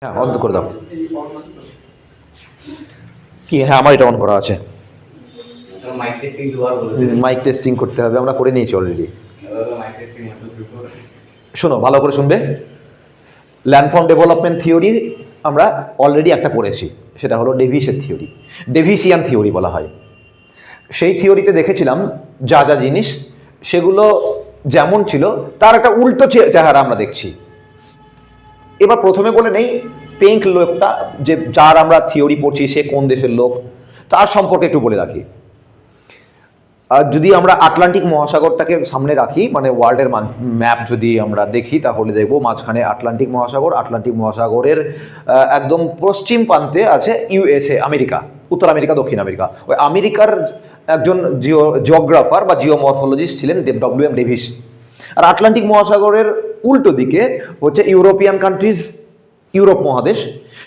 হ্যাঁ, বন্ধ করে দাও। কি? হ্যাঁ, আমার এটা অন করা আছে। মাইক টেস্টিং করতে হবে, আমরা করে নিয়েছি অলরেডি। শোনো, ভালো করে শুনবে। ল্যান্ডফর্ম ডেভেলপমেন্ট থিওরি আমরা অলরেডি একটা পড়েছি, সেটা হলো ডেভিসের থিওরি, ডেভিসিয়ান থিওরি বলা হয়। সেই থিওরিতে দেখেছিলাম যা যা জিনিস সেগুলো যেমন ছিল তার একটা উল্টো চেহারা আমরা দেখছি। এবার প্রথমে বলে নেই, পেঙ্ক লোকটা যে যার আমরা থিওরি পড়ছি সে কোন দেশের লোক তার সম্পর্কে একটু বলে রাখি। আর যদি আমরা আটলান্টিক মহাসাগরটাকে সামনে রাখি, মানে ওয়ার্ল্ডের ম্যাপ যদি আমরা দেখি, তাহলে দেখব মাঝখানে আটলান্টিক মহাসাগর। আটলান্টিক মহাসাগরের একদম পশ্চিম প্রান্তে আছে ইউএসএ, আমেরিকা, উত্তর আমেরিকা, দক্ষিণ আমেরিকা। ওই আমেরিকার একজন জিওগ্রাফার বা জিওমরফোলজিস্ট ছিলেন ডব্লিউ.এম. ডেভিস। আর আটলান্টিক মহাসাগরের উল্টো দিকে হচ্ছে ইউরোপিয়ান কান্ট্রিজ, ইউরোপ মহাদেশ।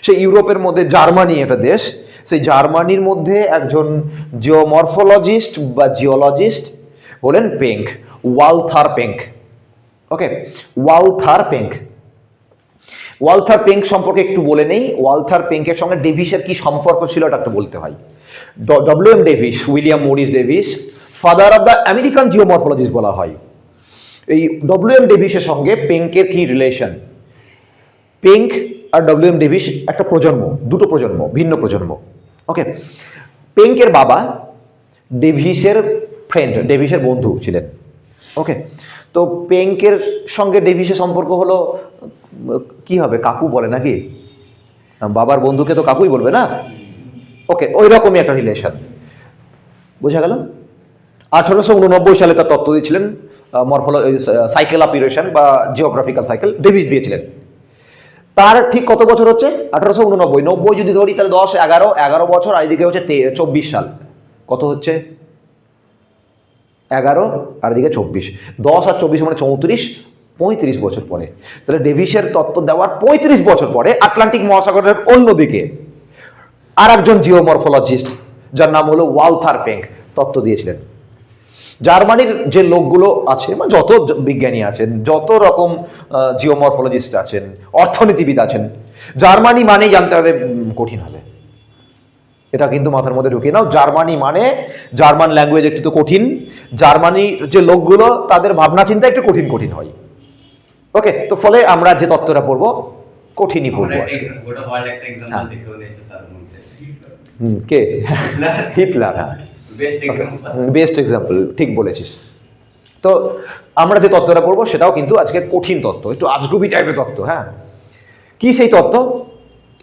সেই ইউরোপের মধ্যে জার্মানি একটা দেশ, সেই জার্মানির মধ্যে একজন জিওমরফোলজিস্ট বা জিওলজিস্ট হলেন পেঙ্ক, ওয়ালথার পেঙ্ক। ওকে, ওয়ালথার পেঙ্ক। ওয়ালথার পেঙ্ক সম্পর্কে একটু বলে নেই। ওয়ালথার পেঙ্কের সঙ্গে ডেভিসের কি সম্পর্ক ছিল এটা একটু বলতে হয়। W M. Davis, William Morris Davis, father of the American geomorphologist বলা হয়। এই ডব্লিউ.এম. ডেভিসের সঙ্গে পেঙ্কের কি রিলেশন? পেঙ্ক আর ডব্লিউ.এম. ডেভিস একটা প্রজন্ম, দুটো প্রজন্ম, ভিন্ন প্রজন্ম। ওকে, পেঙ্কের বাবা ডেভিসের ফ্রেন্ড, ডেভিসের বন্ধু ছিলেন। ওকে, তো পেঙ্কের সঙ্গে ডেভিসের সম্পর্ক হলো কি হবে, কাকু বলে নাকি? বাবার বন্ধুকে তো কাকুই বলবে না? ওকে, ওই রকমই একটা রিলেশন, বোঝা গেল। 1889 সালে তার তত্ত্ব দিয়েছিলেন সাইকেল অফ ইরেশন বা জিওগ্রাফিক্যাল সাইকেল, ডেভিস দিয়েছিলেন। তার ঠিক কত বছর হচ্ছে? 1889। 90 যদি ধরি তাহলে 10, 11 বছর, আর এদিকে হচ্ছে 24 সাল। কত হচ্ছে? 11 আর এদিকে 24, 10 আর 24 মানে 34, 35 বছর পরে। তাহলে ডেভিসের তত্ত্ব দেওয়ার 35 বছর পরে আটলান্টিক মহাসাগরের অন্যদিকে আর একজন জিওমরফোলজিস্ট যার নাম হলো ওয়ালথার পেঙ্ক তত্ত্ব দিয়েছিলেন। জার্মানির যে লোকগুলো আছে, মানে যত বিজ্ঞানী আছেন, যত রকম জিওমরফোলজিস্ট আছেন, অর্থনীতিবিদ আছেন, জার্মানি মানেই জানতে হবে কঠিন হবে। এটা কিন্তু মাথার মধ্যে ঢুকিয়ে নাও। জার্মানি মানে জার্মান ল্যাঙ্গুয়েজ একটু তো কঠিন। জার্মানির যে লোকগুলো তাদের ভাবনা চিন্তা একটু কঠিন কঠিন হয়। ওকে, তো ফলে আমরা যে তত্ত্বটা পড়বো কঠিনই পড়বো। কে? হিটলার। হ্যাঁ, বেস্ট এক্সাম্পল, ঠিক বলেছিস। তো আমরা যে তত্ত্বটা পড়বো সেটাও কিন্তু আজকে কঠিন তত্ত্ব, একটু আজগুবি টাইপের তত্ত্ব। হ্যাঁ, কি সেই তত্ত্ব,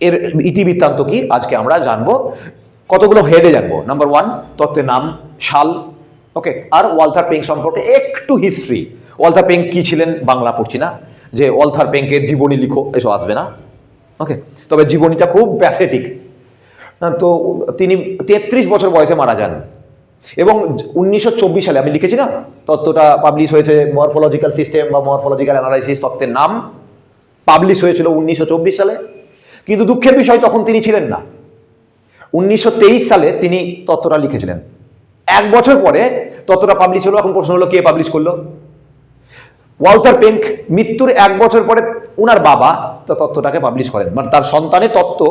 এর ইতিবৃত্তান্ত কি আজকে আমরা জানবো। কতগুলো হেডে জানবো। নাম্বার 1, তত্ত্বের নাম, সাল। ওকে, আর ওয়ালথার পেঙ্ক সম্পর্কে একটু হিস্ট্রি। ওয়ালথার পেঙ্ক কি ছিলেন বাংলা পড়ছি না, যে ওয়ালথার পেঙ্কের জীবনী লিখো এসব আসবে না। ওকে, তবে জীবনীটা খুব প্যাথেটিক। তো তিনি 33 বছর বয়সে মারা যান এবং 1924 সালে, আমি লিখেছি না, তত্ত্বটা পাবলিশ হয়েছে। মরফোলজিক্যাল সিস্টেম বা মরফোলজিক্যাল অ্যানালাইসিস তত্ত্বের নাম পাবলিশ হয়েছিল 1924 সালে। কিন্তু দুঃখের বিষয়, তখন তিনি ছিলেন না। 1923 সালে তিনি তত্ত্বটা লিখেছিলেন। 1 বছর পরে তত্ত্বটা পাবলিশ হলো। এখন প্রশ্ন হলো, কে পাবলিশ করলো? ওয়ালথার পেঙ্ক মৃত্যুর 1 বছর পরে উনার বাবা তত্ত্বটাকে পাবলিশ করেন, মানে তার সন্তানের তত্ত্ব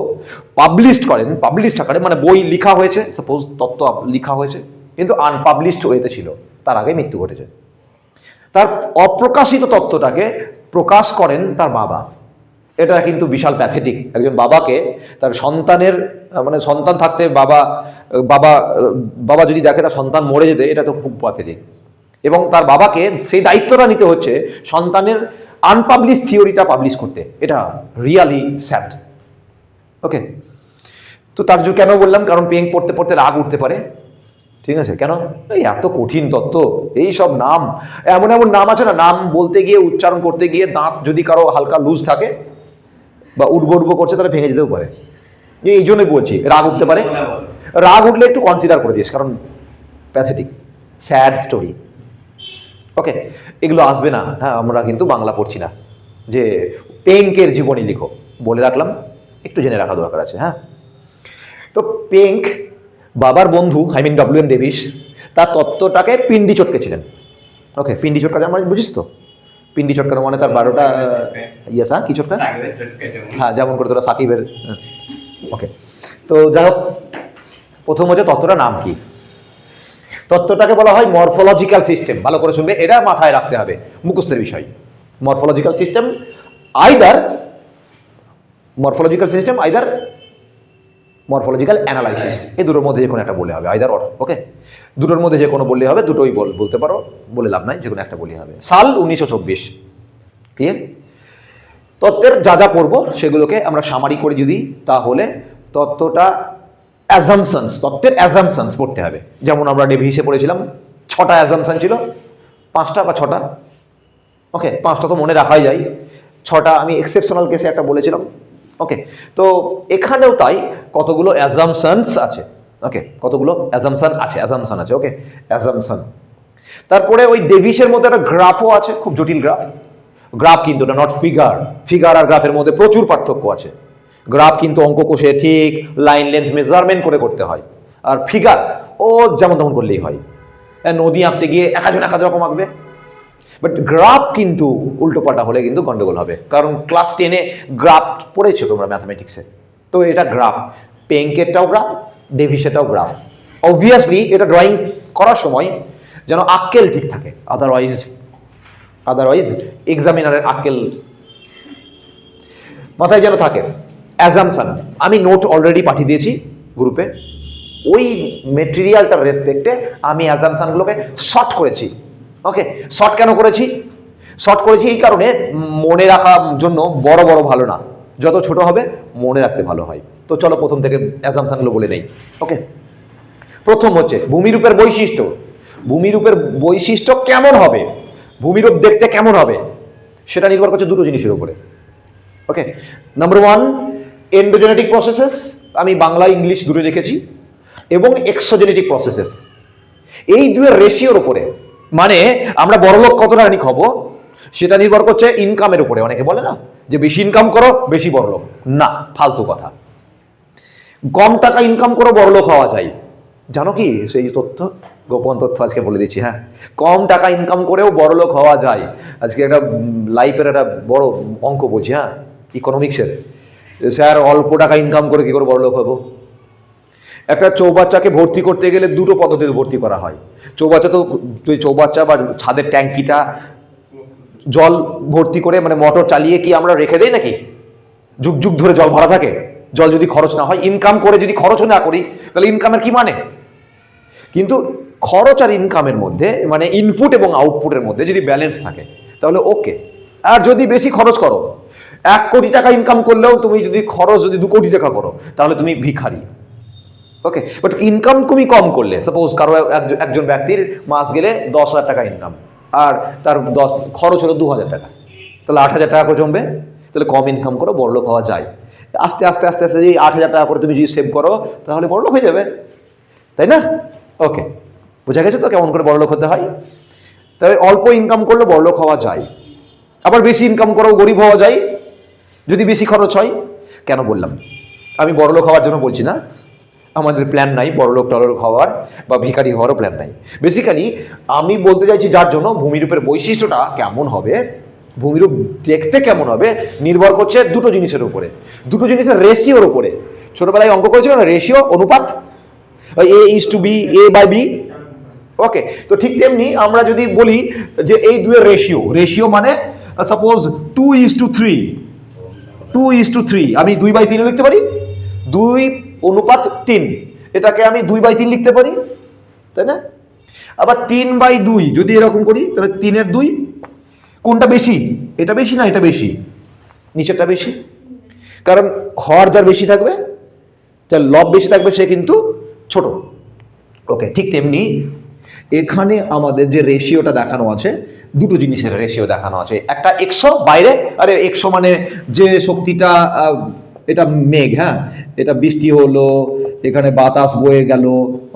পাবলিশড করেন, পাবলিশড আকারে, মানে বই লেখা হয়েছে, সাপোজ তত্ত্ব লেখা হয়েছে, কিন্তু আনপাবলিশড ওয়েতে ছিল, তার আগে মৃত্যু ঘটেছে। তার অপ্রকাশিত তত্ত্বটাকে প্রকাশ করেন তার বাবা। এটা কিন্তু বিশাল প্যাথেটিক। একজন বাবাকে তার সন্তানের, মানে সন্তান থাকতে বাবা বাবা বাবা যদি দেখে তার সন্তান মরে যেতে, এটা তো খুব প্যাথেটিক। এবং তার বাবাকে সেই দায়িত্বটা নিতে হচ্ছে সন্তানের আনপাবলিশ থিওরিটা পাবলিশ করতে। এটা রিয়ালি স্যাড। ওকে, তো তার জন্য কেন বললাম, কারণ পেঙ্ক পড়তে পড়তে রাগ উঠতে পারে। ঠিক আছে, কেন? এই এত কঠিন তত্ত্ব, এই সব নাম, এমন এমন নাম আছে না, নাম বলতে গিয়ে, উচ্চারণ করতে গিয়ে দাঁত যদি কারো হালকা লুজ থাকে বা উঠবো উঠবো করছে, তাহলে ভেঙে যেতেও পারে। এই জন্যই বলছি রাগ উঠতে পারে। রাগ উঠলে একটু কনসিডার করে দিস, কারণ প্যাথেটিক, স্যাড স্টোরি। ওকে, এগুলো আসবে না। হ্যাঁ, আমরা কিন্তু বাংলা পড়ছি না যে পেঙ্কের জীবনী লিখো, বলে রাখলাম, একটু জেনে রাখা দরকার আছে। হ্যাঁ, তো পেঙ্ক বাবার বন্ধু, আই মিন ডব্লিউ.এম. ডেভিস, তার তত্ত্বটাকে পিন্ডি চটকেছিলেন। ওকে, পিন্ডি চটকা মানে বুঝিস তো, পিন্ডি চটকানো মানে তার 12টা ইয়েস, হ্যাঁ কি চটকা, হ্যাঁ যেমন করে তোরা সাকিবের। ওকে, তো যাই হোক, প্রথম হচ্ছে তত্ত্বটার নাম কি। তত্ত্বটাকে বলা হয় মরফোলজিক্যাল সিস্টেম। ভালো করে শুনবে, এটা মাথায় রাখতে হবে, মুখস্থের বিষয়। Morphological system either morphological analysis, এই দুটোর মধ্যে যে কোনো একটা বলে হবে, আইদার অর। ওকে, দুটোর মধ্যে যে কোনো বললে হবে, দুটোই বলতে পারো, বলে লাভ নাই, যে কোনো একটা বলে হবে। সাল 1924, ক্লিয়ার। তত্ত্বের যা যা পড়বো সেগুলোকে আমরা সামারি করে যদি, তাহলে তত্ত্বটা অ্যাজাম্পশনস, তত্ত্বের অ্যাজাম্পশনস পড়তে হবে। যেমন আমরা ডেভিসে পড়েছিলাম 6টা অ্যাজাম্পশন ছিল, 5টা বা 6টা, ওকে 5টা তো মনে রাখাই যায়, 6টা আমি এক্সেপশনাল কেসে একটা বলেছিলাম। ওকে, তো এখানেও তাই কতগুলো অ্যাজাম্পশনস আছে। ওকে, কতগুলো অ্যাজাম্পশন আছে। ওকে, অ্যাজাম্পশন। তারপরে ওই ডেভিসের মধ্যে একটা গ্রাফও আছে, খুব জটিল গ্রাফ কিন্তু এটা নট ফিগার আর গ্রাফের মধ্যে প্রচুর পার্থক্য আছে। গ্রাফ কিন্তু অঙ্ক কষে ঠিক লাইন লেন্থ মেজারমেন্ট করে করতে হয়, আর ফিগার ও যেমন তেমন করলেই হয়। নদী আঁকতে গিয়ে এক রকম আঁকবে, বাট গ্রাফ কিন্তু উল্টোপাল্টা হলে কিন্তু গন্ডগোল হবে, কারণ ক্লাস 10-এ গ্রাফ পড়েছো তোমরা ম্যাথামেটিক্সে। তো এটা গ্রাফ, পেঙ্কেরটাও গ্রাফ, ডেভিসেরটাও গ্রাফ। অবভিয়াসলি এটা ড্রয়িং করার সময় যেন আক্কেল ঠিক থাকে, আদারওয়াইজ এক্সামিনারের আক্কেল মাথায় যেন থাকে। অ্যাজাম্পশন আমি নোট অলরেডি পাঠিয়ে দিয়েছি গ্রুপে, ওই মেটেরিয়ালটার রেসপেক্টে আমি অ্যাজাম্পশনগুলোকে শর্ট করেছি। ওকে, শর্ট কেন করেছি? এই কারণে মনে রাখার জন্য বড় ভালো না, যত ছোট হবে মনে রাখতে ভালো হয়। তো চলো প্রথম থেকে অ্যাজাম্পশনগুলো বলে নেই। ওকে, প্রথম হচ্ছে ভূমিরূপের বৈশিষ্ট্য। ভূমিরূপের বৈশিষ্ট্য কেমন হবে, ভূমিরূপ দেখতে কেমন হবে, সেটা নির্ভর করছে দুটো জিনিসের উপরে। ওকে, নাম্বার 1 এন্ডোজেনেটিক প্রসেসেস, আমি বাংলা ইংলিশ দূরে রেখেছি, এবং এক্সোজেনেটিক প্রসেসেস, এই দুয়ের রেশিওর উপরে। মানে আমরা বড়লোক কত টাকা হব সেটা নির্ভর করছে ইনকামের উপরে। অনেকে বলে না যে বেশি ইনকাম করো বেশি বড়লোক, না, ফালতু কথা। কম টাকা ইনকাম করো বড়লোক হওয়া যায়, জানো কি সেই তথ্য, গোপন তথ্য আজকে বলে দিচ্ছি। হ্যাঁ, কম টাকা ইনকাম করেও বড়লোক হওয়া যায়। আজকে একটা লাইফের একটা বড় অঙ্ক বলছি, হ্যাঁ ইকোনমিক্সের। স্যার অল্প টাকা ইনকাম করে কি করে বড়লোক হবো? একটা চৌবাচ্চাকে ভর্তি করতে গেলে দুটো পদ্ধতিতে ভর্তি করা হয়। চৌবাচ্চা বা ছাদের ট্যাঙ্কিটা জল ভর্তি করে, মানে মোটর চালিয়ে কি আমরা রেখে দেই নাকি? যুগ যুগ ধরে জল ভরা থাকে। জল যদি খরচ না হয়, ইনকাম করে যদি খরচও না করি, তাহলে ইনকামের কি মানে? কিন্তু খরচ আর ইনকামের মধ্যে, মানে ইনপুট এবং আউটপুটের মধ্যে যদি ব্যালেন্স থাকে তাহলে ওকে। আর যদি বেশি খরচ করো, 1 কোটি টাকা ইনকাম করলেও তুমি যদি খরচ 2 কোটি টাকা করো, তাহলে তুমি ভিখারি। ওকে, বাট ইনকাম তুমি কম করলে, সাপোজ কারো একজন ব্যক্তির মাস গেলে 10,000 টাকা ইনকাম, আর তার খরচ হলো 2,000 টাকা, তাহলে 8,000 টাকা করে জমবে। তাহলে কম ইনকাম করো বড়লোক হওয়া যায়। আস্তে আস্তে এই 8,000 টাকা করে তুমি যদি সেভ করো, তাহলে বড়লোক হয়ে যাবে, তাই না? ওকে, বোঝা গেছে তো কেমন করে বড়লোক হতে হয়? তবে অল্প ইনকাম করলে বড়লোক হওয়া যায়, আবার বেশি ইনকাম করেও গরিব হওয়া যায় যদি বেশি খরচ হয়। কেন বললাম? আমি বড়লোক হওয়ার জন্য বলছি না, আমাদের প্ল্যান নাই বড়লোক টললোক হওয়ার বা ভিখারি হওয়ারও প্ল্যান নাই। বেসিক্যালি আমি বলতে চাইছি যার জন্য ভূমিরূপের বৈশিষ্ট্যটা কেমন হবে, ভূমিরূপ দেখতে কেমন হবে, নির্ভর করছে দুটো জিনিসের উপরে, দুটো জিনিসের রেশিওর উপরে। ছোটবেলায় অঙ্ক করেছিল না, রেশিও, অনুপাত, A:B, A/B। ওকে, তো ঠিক তেমনি আমরা যদি বলি যে এই দুয়ের রেশিও মানে সাপোজ 2:3, আমি 2/3 লিখতে পারি, 2:3, এটাকে আমি 2/3 লিখতে পারি, তাই না? আবার 3/2 যদি এরকম করি, তাহলে 3/2। কোনটা বেশি? এটা বেশি না এটা বেশি? নিচেরটা বেশি, কারণ হর যার বেশি থাকবে, যার লব বেশি থাকবে সে কিন্তু ছোট। ওকে, ঠিক তেমনি এখানে আমাদের যে রেশিওটা দেখানো আছে, দুটো জিনিসের রেশিও দেখানো আছে। একটা 100 বাইরে, আরে 100 মানে যে শক্তিটা, এটা মেঘ, হ্যাঁ এটা বৃষ্টি হলো, এখানে বাতাস বয়ে গেল।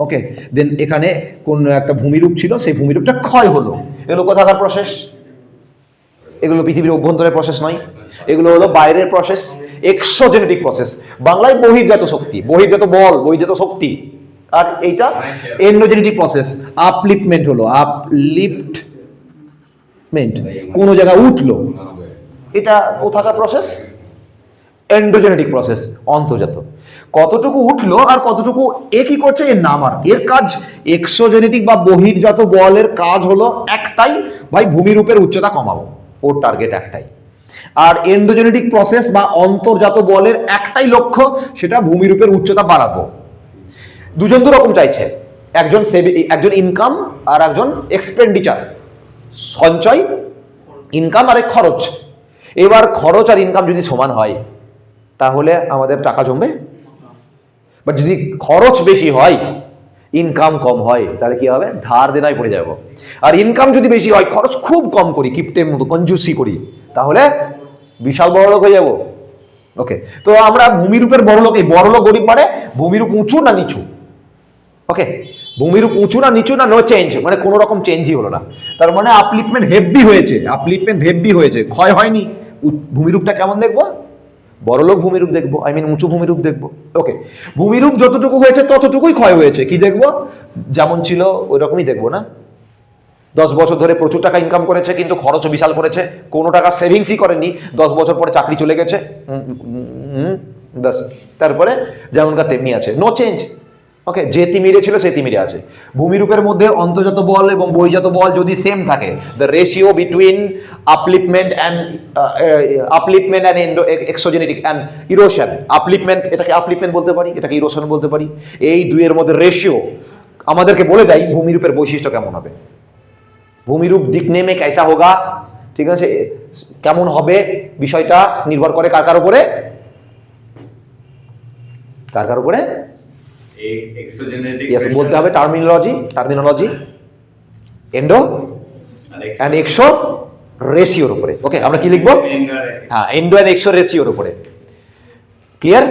ওকে, দেন এখানে কোন একটা ভূমিরূপ ছিল, সেই ভূমিরূপটা ক্ষয় হলো। এগুলো কোথাকার প্রসেস? এগুলো পৃথিবীর অভ্যন্তরের প্রসেস নয়, এগুলো হলো বাইরের প্রসেস, এক্সোজেনেটিক প্রসেস। বাংলায় বহির্জাত শক্তি, বহির্জাত বল, বহির্জাত শক্তি। আর এইটা এন্ডোজেনেটিক প্রসেস, আপলিফটমেন্ট হলো, আপলিফট কোনো জায়গায় উঠলো, এটা কোথাকার প্রসেস? এন্ডোজেনেটিক প্রসেস, অন্তর্জাত। কতটুকু উঠলো আর কতটুকু এ কি করছে, এর নামার, এর কাজ। এক্সোজেনেটিক বা বহির্জাত বলের কাজ হলো একটাই, ভাই ভূমিরূপের উচ্চতা কমাবো, ওর টার্গেট একটাই। আর এন্ডোজেনেটিক প্রসেস বা অন্তর্জাত বলের একটাই লক্ষ্য, সেটা ভূমিরূপের উচ্চতা বাড়াবো। দুজন দুরকম চাইছে, একজন ইনকাম আর একজন এক্সপেন্ডিচার, সঞ্চয়, ইনকাম আর খরচ। এবার খরচ আর ইনকাম যদি সমান হয় তাহলে আমাদের টাকা জমবে। বাট যদি খরচ বেশি হয়, ইনকাম কম হয়, তাহলে কি হবে? ধার দেনায় পড়ে যাব। আর ইনকাম যদি বেশি হয়, খরচ খুব কম করি, কিপটের মতো কঞ্জুসি করি, তাহলে বিশাল বড়লোক হয়ে যাব। ওকে, তো আমরা ভূমিরূপের বড়লোক, এই বড়লোক গরিব মানে ভূমিরূপ উঁচু না নিচু? ওকে, ভূমিরূপ উঁচু না নিচু না নো চেঞ্জ, মানে কোনো রকম চেঞ্জই হলো না। তার মানে আপলিফমেন্ট হেভি হয়েছে, আপলিফমেন্ট হেভি হয়েছে, ক্ষয় হয়নি। ভূমিরূপটা কেমন দেখবো? বড়লোক ভূমিরূপ দেখবো, আই মিন উঁচু ভূমিরূপ দেখবো। ওকে, ভূমিরূপ যতটুকু হয়েছে ততটুকুই ক্ষয় হয়েছে, কি দেখবো? যেমন ছিল ওই রকমই দেখবো না? 10 বছর ধরে প্রচুর টাকা ইনকাম করেছে, কিন্তু খরচও বিশাল করেছে, কোনো টাকা সেভিংসই করেনি, 10 বছর পরে চাকরি চলে গেছে, তারপরে যেমনকার তেমনি আছে, নো চেঞ্জ। ওকে, যে তিমিরে ছিল সে তিমিরে আছে। ভূমিরূপের মধ্যে অন্তর্জাত বল এবং বহির্জাত বল যদি সেম থাকে, the ratio between upliftment and exogenetic and erosion, upliftment, এটাকে আপলিফমেন্ট বলতে পারি, এটাকে ইরোশন বলতে পারি, এই দুইয়ের মধ্যে রেশিও আমাদেরকে বলে দেয় ভূমিরূপের বৈশিষ্ট্য কেমন হবে। ভূমিরূপ দিখনে মে कैसा होगा, ঠিক আছে, কেমন হবে বিষয়টা নির্ভর করে কার উপরে? কার উপরে? বলতে হবে টার্মিনোলজি এন্ডো অ্যান্ড এক্সো রেশিওর উপরে। ওকে, আমরা কি লিখবো? হ্যাঁ, এন্ডো অ্যান্ড এক্সো রেশিওর উপরে। Clear?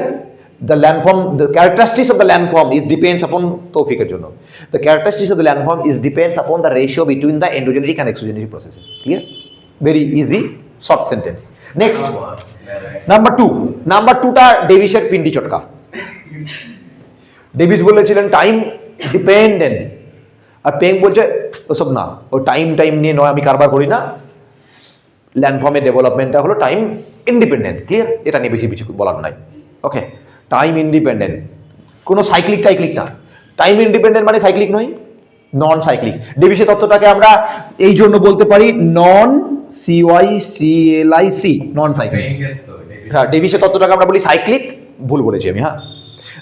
The landform, the characteristics of the landform is depends upon তৌফিকের জন্য, the characteristics of the landform is depends upon the ratio between the endogenetic and exogenetic processes. Clear? Very easy short sentence. Next, number 2 টা ডেভিসের পিন্ডি চটকা। Davies বলেছিলেন time dependent, আর Peng বলছে ওসব না, ও time নিয়ে নয়, আমি কারবার করি না, ল্যান্ডফর্মের ডেভেলপমেন্টটা হলো টাইম ইন্ডিপেন্ডেন্ট। ক্লিয়ার? এটা নিয়ে বেশি কিছু বলার নাই। ওকে, টাইম ইন্ডিপেন্ডেন্ট, কোনো সাইক্লিক না, টাইম ইন্ডিপেন্ডেন্ট মানে সাইক্লিক নয়, নন সাইক্লিক। ডেভিসের তত্ত্বটাকে আমরা এই জন্য বলতে পারি নন CYCLIC, নন সাইক্লিক। হ্যাঁ, ডেভিসের তত্ত্বটাকে আমরা বলি সাইক্লিক, ভুল বলেছি আমি, হ্যাঁ।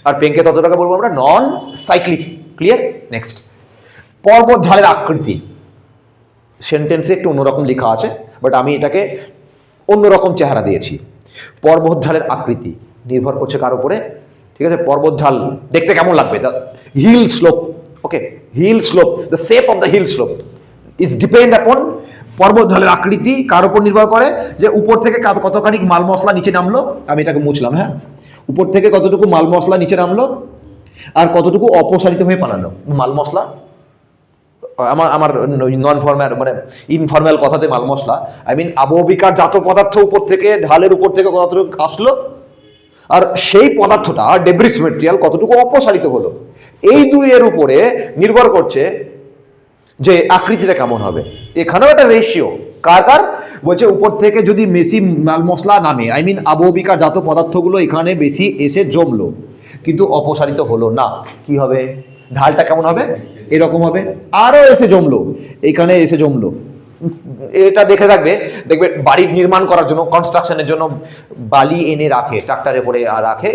আর পেঙ্কের তত্ত্বটাকে বলবো আমরা নন সাইক্লিক। ক্লিয়ার? নেক্সট, পর্বত ঢালের আকৃতি, সেন্টেন্সে একটু অন্যরকম লেখা আছে, বাট আমি এটাকে অন্যরকম চেহারা দিয়েছি। পর্বত ঢালের আকৃতি নির্ভর করছে কার উপরে? ঠিক আছে, পর্বত ঢাল দেখতে কেমন লাগবে, the hill slope. Okay, hill slope, the shape of the hill slope is depend upon, পর্বত ঢালের আকৃতি কার উপর নির্ভর করে? যে উপর থেকে কতখানি মাল মশলা নিচে নামলো, আমি এটাকে মুছলাম, হ্যাঁ, উপর থেকে কতটুকু মাল মশলা নিচে নামলো আর কতটুকু অপসারিত হয়ে পালালো। মাল মশলা, আমার নন ফর্ম্যাল মানে ইনফর্ম্যাল কথাতে মাল মশলা, আই মিন আবহবিকার জাত পদার্থ উপর থেকে, ঢালের উপর থেকে কতটুকু আসলো, আর সেই পদার্থটা ডেব্রিস মেটেরিয়াল কতটুকু অপসারিত হলো। এই দুইয়ের উপরে নির্ভর করছে যে আকৃতিটা কেমন হবে। এখানেও একটা রেশিও, কার বলছে উপর থেকে যদি বেশি মাল মশলা নামে, আই মিন আবহবিকার জাত পদার্থগুলো এখানে বেশি এসে জমলো কিন্তু অপসারিত হলো না, কি হবে? ঢালটা কেমন হবে? এরকম হবে। আরো এসে জমলো, এখানে এসে জমলো। এটা দেখে দেখবে বাড়ির নির্মাণ করার জন্য, কনস্ট্রাকশনের জন্য বালি এনে রাখে, ট্রাক্টরে করে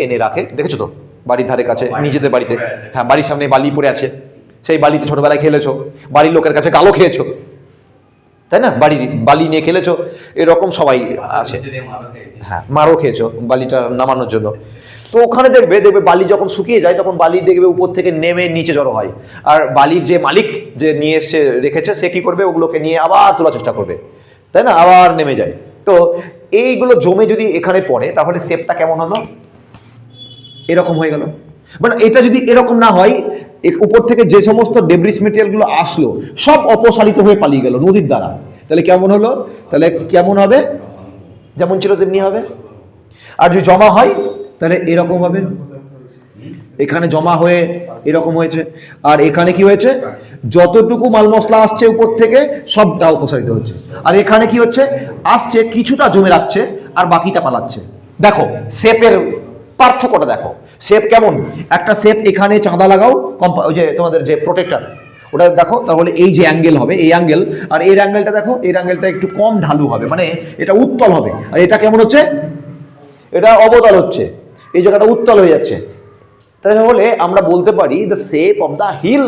এনে রাখে, দেখেছো তো বাড়ির ধারে কাছে, নিজেদের বাড়িতে, হ্যাঁ, বাড়ির সামনে বালি পড়ে আছে, সেই বালিতে ছোটবেলায় খেলেছো, বাড়ির লোকের কাছে গালও খেয়েছো, তাই না? বালি নিয়ে খেলেছো, এরকম সবাই আছে, হ্যাঁ, মারও খেয়েছো বালিটা নামানোর জন্য। তো ওখানে দেখবে বালি যখন শুকিয়ে যায় তখন বালি দেখবে উপর থেকে নেমে নিচে জড়ো হয়, আর বালির যে মালিক যে নিয়ে এসে রেখেছে সে কি করবে? ওগুলোকে নিয়ে আবার তোলার চেষ্টা করবে, তাই না? আবার নেমে যায়। তো এইগুলো জমে যদি এখানে পড়ে তাহলে শেপটা কেমন হলো? এরকম হয়ে গেল। মানে এটা যদি এরকম না হয়, উপর থেকে যে সমস্ত ডেব্রিস মেটেরিয়ালগুলো আসলো সব অপসারিত হয়ে পালিয়ে গেল নদীর দ্বারা, তাহলে কেমন হলো? তাহলে কেমন হবে? যেমন ছিল তেমনি হবে। আর যদি জমা হয় তাহলে এরকম হবে, এখানে জমা হয়ে এরকম হয়েছে, আর এখানে কি হয়েছে, যতটুকু মাল মশলা আসছে উপর থেকে সবটা অপসারিত হচ্ছে, আর এখানে কি হচ্ছে, আসছে কিছুটা জমে রাখছে আর বাকিটা পালাচ্ছে। দেখো শেপের পার্থক্যটা দেখো, শেপ কেমন, একটা শেপ এখানে চাঁদা লাগাও, ওই যে তোমাদের যে প্রোটেক্টর ওটা দেখো, তাহলে এই যে অ্যাঙ্গেল হবে এই অ্যাঙ্গেল, আর এর অ্যাঙ্গেলটা দেখো, এর অ্যাঙ্গেলটা একটু কম ঢালু হবে, মানে এটা উত্তল হবে, আর এটা কেমন হচ্ছে, এটা অবতল হচ্ছে, এই জায়গাটা উত্তল হয়ে যাচ্ছে। তাহলে আমরা বলতে পারি the shape of the hill